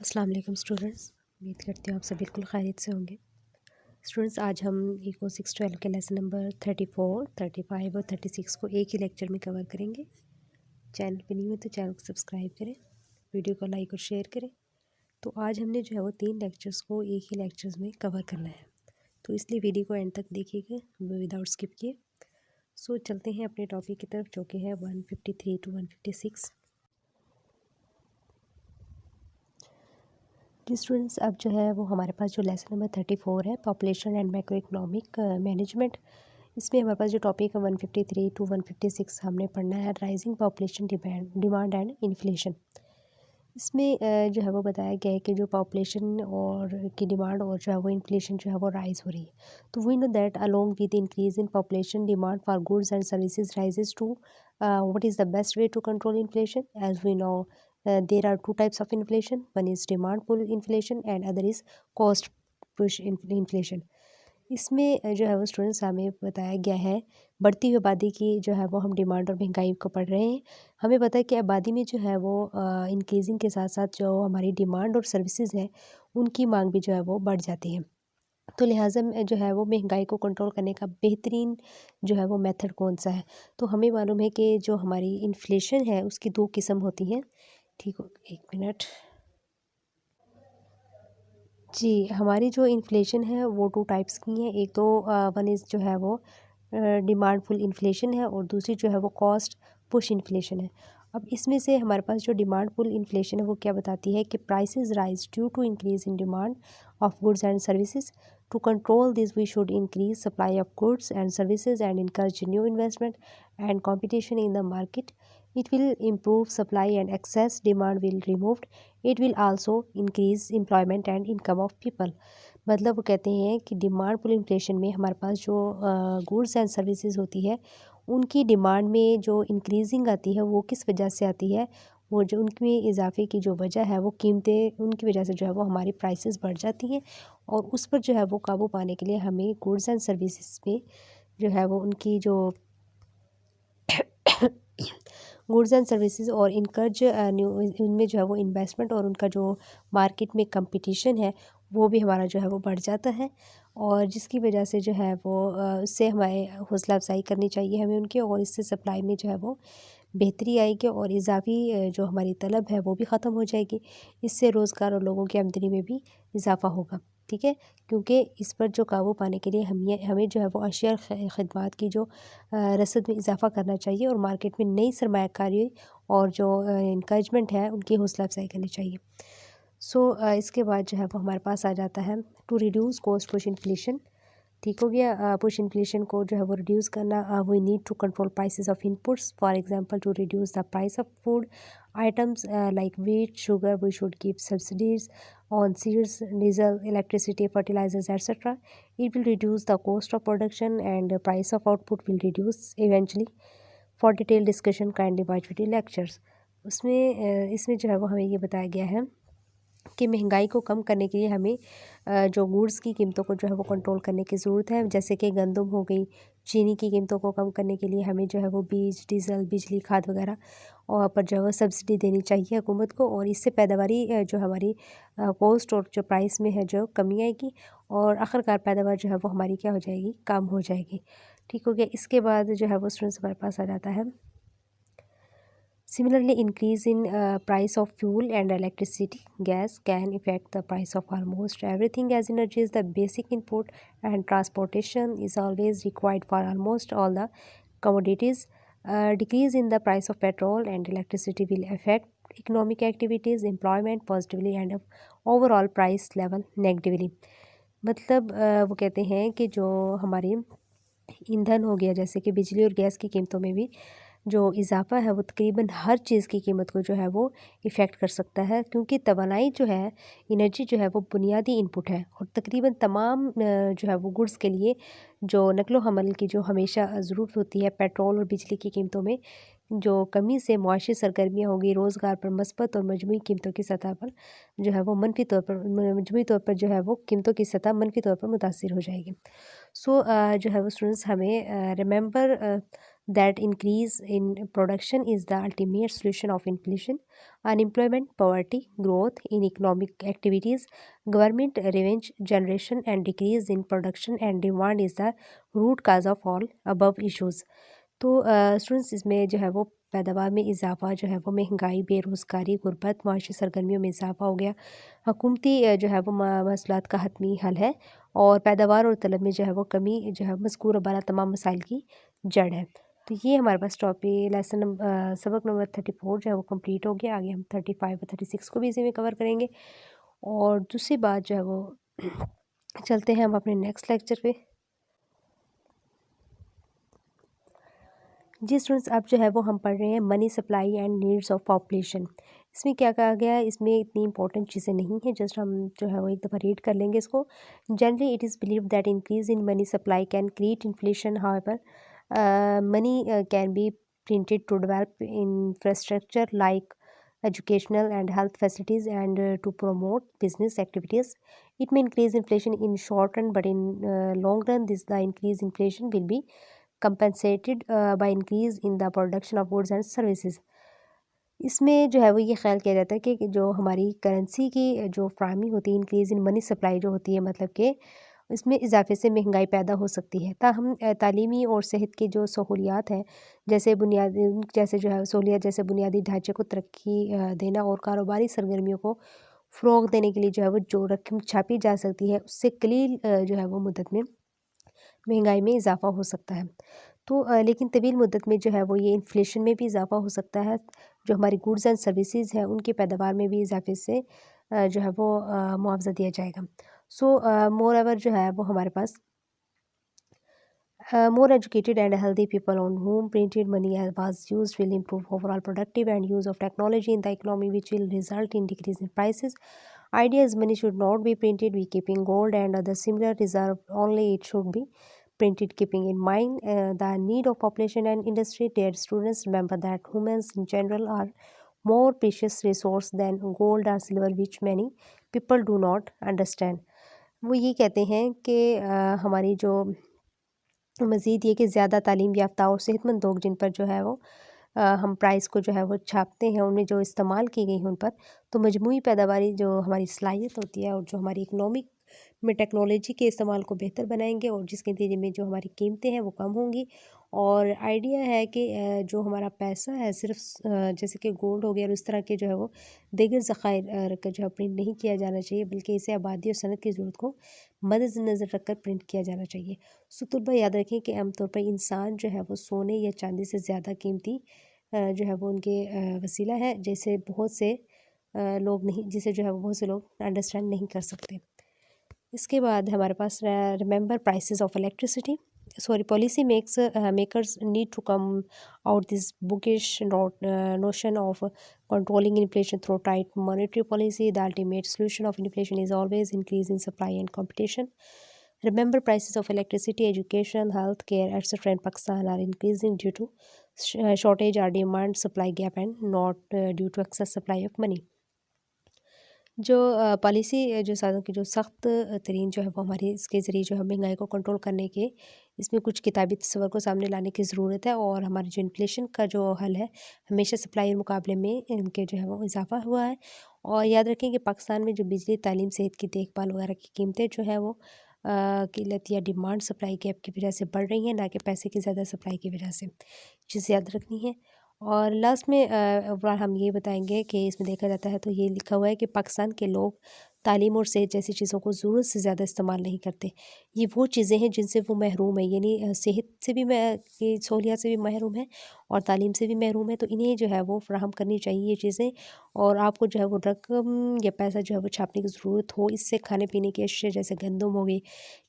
अस्सलाम वालेकुम स्टूडेंट्स। उम्मीद करती हूँ आप सब बिल्कुल खैरियत से होंगे। स्टूडेंट्स, आज हम इको 612 के लेसन नंबर 34, 35 और 36 को एक ही लेक्चर में कवर करेंगे। चैनल पे न्यू है तो चैनल को सब्सक्राइब करें, वीडियो को लाइक और शेयर करें। तो आज हमने जो है वो 3 लेक्चर्स को एक ही लेक्चर्स में कवर करना है, तो इसलिए वीडियो को एंड तक देखिएगा विदाउट स्किप किए। सो चलते हैं अपने टॉपिक की तरफ, जो कि है 153 टू 156। जी स्टूडेंट्स, अब जो है वो हमारे पास जो लेसन नंबर 34 है, population and macro economic management, इसमें हमारे पास जो टॉपिक है 153 टू 156 हमने पढ़ना है rising population demand and inflation. इसमें जो है वो बताया गया है कि जो पॉपुलेशन और की डिमांड और जो है वो इन्फ्लेशन जो है वो राइज हो रही है। तो we know that along with increase in population demand for goods and services rises to what is the best way to control inflation. As we know there are two types of inflation. One is demand pull inflation and other is cost push inflation. इसमें जो है वो students हमें बताया गया है बढ़ती हुई आबादी की जो है वो हम डिमांड और महंगाई को पढ़ रहे हैं। हमें पता है कि आबादी में जो है वो इंक्रीजिंग के साथ साथ जो हमारी डिमांड और सर्विसेज है उनकी मांग भी जो है वो बढ़ जाती है। तो लिहाजा में जो है वो महंगाई को कंट्रोल करने का बेहतरीन जो है वो मेथड कौन सा है। तो हमें मालूम है कि जो हमारी इन्फ्लेशन है उसकी 2 किस्म होती हैं। ठीक हो, 1 मिनट। जी, हमारी जो इन्फ्लेशन है वो 2 टाइप्स की हैं। एक तो वन इज़ जो है वो डिमांड पुल इन्फ्लेशन है और दूसरी जो है वो कॉस्ट पुश इन्फ्लेशन है। अब इसमें से हमारे पास जो डिमांड पुल इन्फ्लेशन है वो क्या बताती है कि prices rise due to increase in demand of goods and services. To control this we should increase supply of goods and services and encourage new investment and competition in the market. It will improve supply and excess demand will removed. It will also increase employment and income of people. मतलब वो कहते हैं कि demand पुल inflation में हमारे पास जो goods and services होती है उनकी डिमांड में जो इंक्रीजिंग आती है वो किस वजह से आती है। वो जो उनकी इजाफे की जो वजह है वो कीमतें उनकी वजह से जो है वो हमारी प्राइसेस बढ़ जाती हैं और उस पर जो है वो काबू पाने के लिए हमें गुड्स एंड सर्विसेज में जो है वो उनकी जो गुड्स एंड सर्विसेज और इनकर्ज न्यू उनमें जो है वो इन्वेस्टमेंट और उनका जो मार्केट में कंपटीशन है वो भी हमारा जो है वो बढ़ जाता है और जिसकी वजह से जो है वो उससे हमारे हौसला अफजाई करनी चाहिए हमें उनकी और इससे सप्लाई में जो है वो बेहतरी आएगी और इजाफी जो हमारी तलब है वो भी ख़त्म हो जाएगी। इससे रोज़गार और लोगों की आमदनी में भी इजाफा होगा। ठीक है, क्योंकि इस पर जो काबू पाने के लिए हमें जो है वो अशिया खदमात की जो रसद में इजाफा करना चाहिए और मार्केट में नई सरमायाकारी और जो इंकरेजमेंट है उनकी हौसला अफजाई करनी चाहिए। इसके बाद जो है वो हमारे पास आ जाता है to reduce cost push inflation. ठीक हो गया। पुश इन्फ्लेशन को जो है वो रिड्यूस करना, we need to control prices of inputs. For example, to reduce the price of food items like wheat sugar, we should give subsidies on seeds, diesel, electricity, fertilizers, etc. It will reduce the cost of production and the price of output will reduce eventually. For detailed discussion, kindly watch video lectures. इसमें जो है वो हमें ये बताया गया है कि महंगाई को कम करने के लिए हमें जो गुड्स की कीमतों को जो है वो कंट्रोल करने की ज़रूरत है। जैसे कि गंदम हो गई, चीनी की कीमतों को कम करने के लिए हमें जो है वो बीज, डीज़ल, बिजली, खाद वगैरह और पर जो है वो सब्सिडी देनी चाहिए हुकूमत को और इससे पैदावारी जो हमारी कॉस्ट और जो प्राइस में है जो कमी आएगी और आखिरकार पैदावार जो है वो हमारी क्या हो जाएगी, कम हो जाएगी। ठीक हो गया। इसके बाद जो है वो स्टूडेंट्स हमारे पास आ जाता है Similarly, increase in price of fuel and electricity, gas can affect the price of almost everything as energy is the basic input and transportation is always required for almost all the commodities. Decrease in the price of petrol and electricity will affect economic activities, employment positively and overall price level negatively. मतलब वो कहते हैं कि जो हमारी ईंधन हो गया जैसे कि बिजली और गैस की कीमतों में भी जो इजाफ़ा है वो तकरीबन हर चीज़ की कीमत को जो है वो इफ़ेक्ट कर सकता है क्योंकि तवानाई जो है, एनर्जी जो है वो बुनियादी इनपुट है और तकरीबन तमाम जो है वो गुड्स के लिए जो नक़्लो हमल की जो हमेशा ज़रूरत होती है पेट्रोल और बिजली की कीमतों में जो कमी से मुआशी सरगर्मियाँ होंगी, रोज़गार पर मस्बत और मजमूई कीमतों की सतह पर जो है वो मनफी तौर पर मजमूई तौर पर जो है वो कीमतों की सतह मनफी तौर पर मुतासिर हो जाएगी। जो है वो स्टूडेंट्स हमें remember that increase in production is the ultimate solution of inflation, unemployment, poverty, growth in economic activities, government revenue generation, and decrease in production and demand is the root cause of all above issues. तो students इसमें जो है वो पैदावार में इजाफ़ा जो है वो महंगाई, बेरोज़गारी, गुर्बत, माशी सरगर्मियों में इजाफ़ा हो गया। हुकूमती जो है वो मसलात का हतमी हल है और पैदावार और तलब में जो है वो कमी जो है मज़कूर अबाला तमाम मसाइल की जड़ है। तो ये हमारे पास सबक नंबर 34 जो है वो कंप्लीट हो गया। आगे हम 35 और 36 को भी इसी में कवर करेंगे। और दूसरी बात जो है वो चलते हैं हम अपने नेक्स्ट लेक्चर पे। जी स्टूडेंट्स, अब जो है वो हम पढ़ रहे हैं money supply and needs of population. इसमें क्या कहा गया है, इसमें इतनी इंपॉर्टेंट चीज़ें नहीं हैं, जस्ट हम जो है वो एक दफ़ा रीड कर लेंगे इसको। Generally it is believe that increase in money supply can create inflation, however money can be printed to develop infrastructure like educational and health facilities and to promote business activities. It may increase inflation in short run, but in long run, the increased inflation will be compensated by increase in the production of goods and services. इसमें जो है वो ये ख्याल किया जाता है कि जो हमारी करेंसी की जो फ्राहमी होती है, इंक्रीज़ इन मनी सप्लाई जो होती है, मतलब कि इसमें इजाफे से महंगाई पैदा हो सकती है। ताहम तालीमी और सेहत की जो सहूलियात हैं, जैसे जो है सहूलियत जैसे बुनियादी ढांचे को तरक्की देना और कारोबारी सरगर्मियों को फ़रोग़ देने के लिए जो है वो जो रकम छापी जा सकती है, उससे कलील जो है वो मुद्दत में महंगाई में इजाफ़ा हो सकता है। तो लेकिन तवील मुद्दत में जो है वो ये इन्फ्लेशन में भी इजाफ़ा हो सकता है। जो हमारी गुड्स एंड सर्विसेज है उनकी पैदावार में भी इजाफे से जो है वो मुआवजा दिया जाएगा। सो मोर एवर जो है वो हमारे पास more educated and healthy people on whom printed money was used will improve overall productive and use of technology in the economy, which will result in decrease in prices. Idea is money should not be printed with keeping gold and other similar reserve only. It should be printed keeping in mind the need of population and industry. Dear students, remember that humans in general are more precious resource than gold or silver, which many people do not understand. वो ये कहते हैं कि हमारी जो मज़ीद ये कि ज़्यादा तालीम याफ्ता और सेहतमंद लोग जिन पर जो है वो हम प्राइस को जो है वो छापते हैं, उनमें जो इस्तेमाल की गई हैं उन पर, तो मजमूई पैदावारी जो हमारी सलाहियत होती है और जो हमारी इकनॉमिक में टेक्नोलॉजी के इस्तेमाल को बेहतर बनाएंगे और जिसके नतीजे में जो हमारी कीमतें हैं वो कम होंगी। और आइडिया है कि जो हमारा पैसा है सिर्फ जैसे कि गोल्ड हो गया और इस तरह के जो है वो दीगर ज़खायर का जो है प्रिंट नहीं किया जाना चाहिए, बल्कि इसे आबादी और सनत की ज़रूरत को मद्देनज़र रखकर प्रिंट किया जाना चाहिए। सो तलबा याद रखें कि आमतौर पर इंसान जो है वो सोने या चांदी से ज़्यादा कीमती जो है वो उनके वसीला है, जैसे बहुत से लोग नहीं जिसे जो है वो बहुत से लोग अंडरस्टैंड नहीं कर सकते। इसके बाद हमारे पास remember prices of electricity. Sorry, policy makers need to come out this bookish notion of controlling inflation through tight monetary policy. The ultimate solution of inflation is always increase in supply and competition. Remember, prices of electricity, education, health care, etc. in Pakistan are increasing due to shortage or demand supply gap and not due to excess supply of money. जो policy जो सालों की जो सख्त तरीन जो है वो हमारी इसके ज़रिए जो है महंगाई को कंट्रोल करने के इसमें कुछ किताबी तस्वर को सामने लाने की ज़रूरत है। और हमारे जो इन्फ्लेशन का जो हल है, हमेशा सप्लाई के मुकाबले में इनके जो है वो इजाफ़ा हुआ है। और याद रखें कि पाकिस्तान में जो बिजली, तालीम, सेहत की देखभाल वगैरह की कीमतें जो है वो किल्लत या डिमांड सप्लाई गैप की वजह से बढ़ रही हैं, ना कि पैसे की ज़्यादा सप्लाई की वजह से। चीज़ याद रखनी है। और लास्ट में ओवरऑल हम ये बताएंगे कि इसमें देखा जाता है तो ये लिखा हुआ है कि पाकिस्तान के लोग तालीम और सेहत जैसी चीज़ों को ज़रूरत से ज़्यादा इस्तेमाल नहीं करते। ये वो चीज़ें हैं जिनसे वो महरूम है, यानी सेहत से भी की सहूलियत से भी महरूम है और तालीम से भी महरूम है। तो इन्हें जो है वो फ़राहम करनी चाहिए ये चीज़ें। और आपको जो है वो रकम या पैसा जो है वो छापने की ज़रूरत हो, इससे खाने पीने की अशिया जैसे गंदम हो गई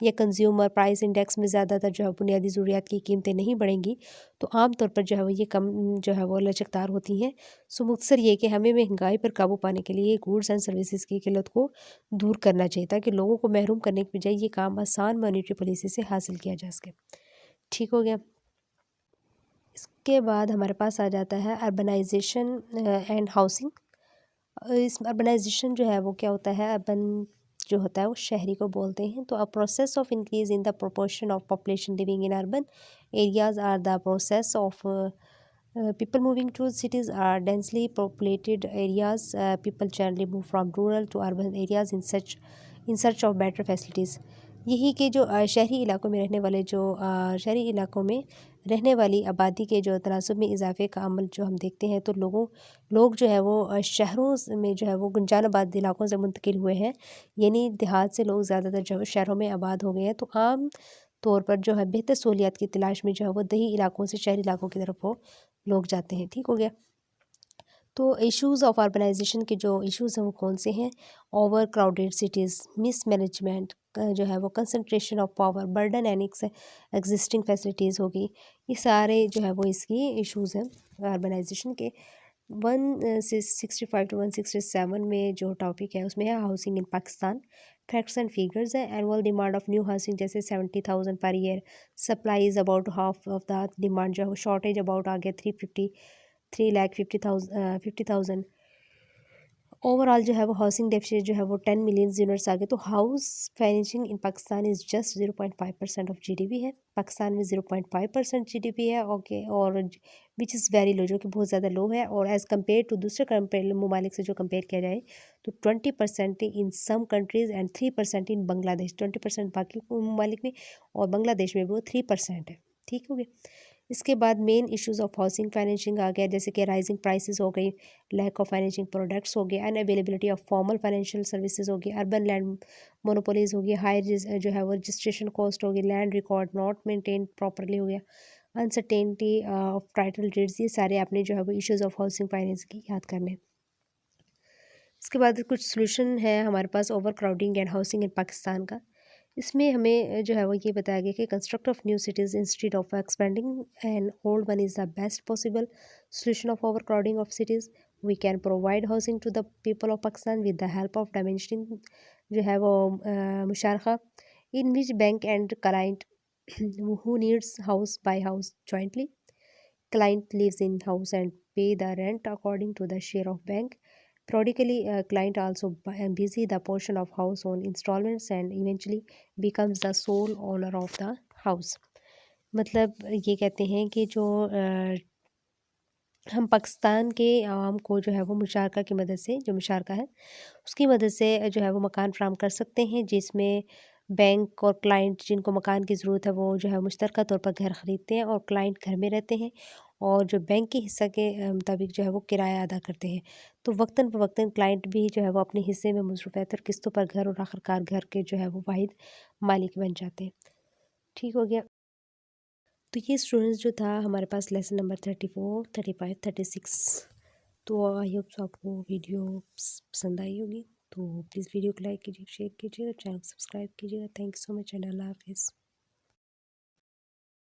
या कंज्यूमर प्राइस इंडेक्स में ज़्यादातर जो है बुनियादी ज़रूरियात की कीमतें नहीं बढ़ेंगी, तो आम तौर पर जो है वो ये कम जो है वो लचकदार होती हैं। सो मुख्तसर ये कि हमें महंगाई पर काबू पाने के लिए गुड्स एंड सर्विसेज की किल्लत को दूर करना चाहिए, ताकि लोगों को महरूम करने की बजाय ये काम आसान मॉनेटरी पॉलिसी से हासिल किया जा सके। ठीक हो गया। इसके बाद हमारे पास आ जाता है अर्बनाइजेशन एंड हाउसिंग। इस अर्बनाइजेशन जो है वो क्या होता है, अर्बन जो होता है वो शहरी को बोलते हैं। तो a process of increase in the proportion of population living in urban areas or the process of people moving to cities are densely populated areas. People generally move from rural to urban areas in search of better facilities. यही के जो शहरी इलाकों में रहने वाले जो शहरी इलाकों में रहने वाली आबादी के जो तनासब में इजाफे का अमल जो हम देखते हैं, तो लोग जो है वो शहरों में जो है वो गुंजानाबाद इलाकों से मुंतकिल हुए हैं, यानी देहात से लोग ज़्यादातर जो है शहरों में आबाद हो गए हैं। तो आम तौर पर जो है बेहतर सहूलियात की तलाश में जो है वो दही इलाकों से शहरी इलाकों की तरफ वो लोग जाते हैं। ठीक हो गया। तो इश्यूज़ ऑफ अर्बनाइजेशन के जो इश्यूज़ हैं वो कौन से हैं? ओवर क्राउडेड सिटीज़, मिसमैनेजमेंट जो है वो concentration of power, burden and existing facilities होगी। ये सारे जो है वो इसकी इश्यूज़ हैं अर्बनाइजेशन के। 165 टू 167 में जो टॉपिक है उसमें है housing in Pakistan, facts and figures है। Annual demand of new housing जैसे 70,000 पर year, supply is about half of the demand, जो है शॉर्टेज अबाउट आ गया 3,50,000। ओवरऑल जो है वो हाउसिंग डेफिसिट जो है वो 10 मिलियन यूनिट्स आ गए। तो house financing in Pakistan is just 0.5% of GDP है। पाकिस्तान में 0.5% जीडीपी है, ओके, और विच इज़ वेरी लो, जो कि बहुत ज़्यादा लो है। और एज़ कम्पेयर टू दूसरे कंपेयर ममालिक से जो कंपेयर किया जाए तो 20% इन सम कंट्रीज़ एंड 3% इन बांग्लादेश। 20% बाकी ममालिक में और बांग्लादेश में भी वो 3% है। ठीक हो गया। इसके बाद main issues of housing financing आ गया, जैसे कि राइजिंग प्राइसेस हो गई, लैक ऑफ फाइनेंसिंग प्रोडक्ट्स हो गए, unavailability of formal financial services हो गई, अर्बन लैंड मोनोपोलीज हो गई, हाई जो है वो रजिस्ट्रेशन कॉस्ट हो गई, land record not maintain properly हो गया, अनसर्टेनिटी ऑफ टाइटल डीड्स। ये सारे आपने जो है वो इश्यूज़ ऑफ हाउसिंग फाइनेंस की याद करने। इसके बाद कुछ सोल्यूशन है हमारे पास overcrowding and housing in Pakistan का। इसमें हमें जो है वो ये बताया गया कि construct of new cities instead of expanding and old one is the best possible solution of overcrowding of cities. We can provide housing to the people of Pakistan with the help of diminishing जो है वो मुशारका in which bank and client who needs house buy house jointly. Client lives in house and pay the rent according to the share of bank. Periodically, client also busy the portion of house on installments and eventually becomes the sole owner of the house. मतलब ये कहते हैं कि जो हम पाकिस्तान के आवाम को जो है वो मुशारका की मदद से, जो मुशारका है उसकी मदद से जो है वो मकान फ़राहम कर सकते हैं, जिसमें बैंक और क्लाइंट जिनको मकान की ज़रूरत है वो जो है मुश्तरका तौर पर घर ख़रीदते हैं और क्लाइंट घर में रहते हैं, और जो बैंक के हिस्सा के मुताबिक जो है वो किराया अदा करते हैं। तो वक्तन फ़वक्तन क्लाइंट भी जो है वो अपने हिस्से में मसरूफ़ रहते हैं और किस्तों पर घर, और आखिरकार घर के जो है वो वाहिद मालिक बन जाते हैं। ठीक हो गया। तो ये स्टूडेंट्स जो था हमारे पास लेसन नंबर 34, 35, 36। तो आई होप सो आपको वीडियो पसंद आई होगी। तो प्लीज़ वीडियो को लाइक कीजिए, शेयर कीजिएगा, चैनल को सब्सक्राइब कीजिएगा। Thank you so much and अल्लाह हाफिज़।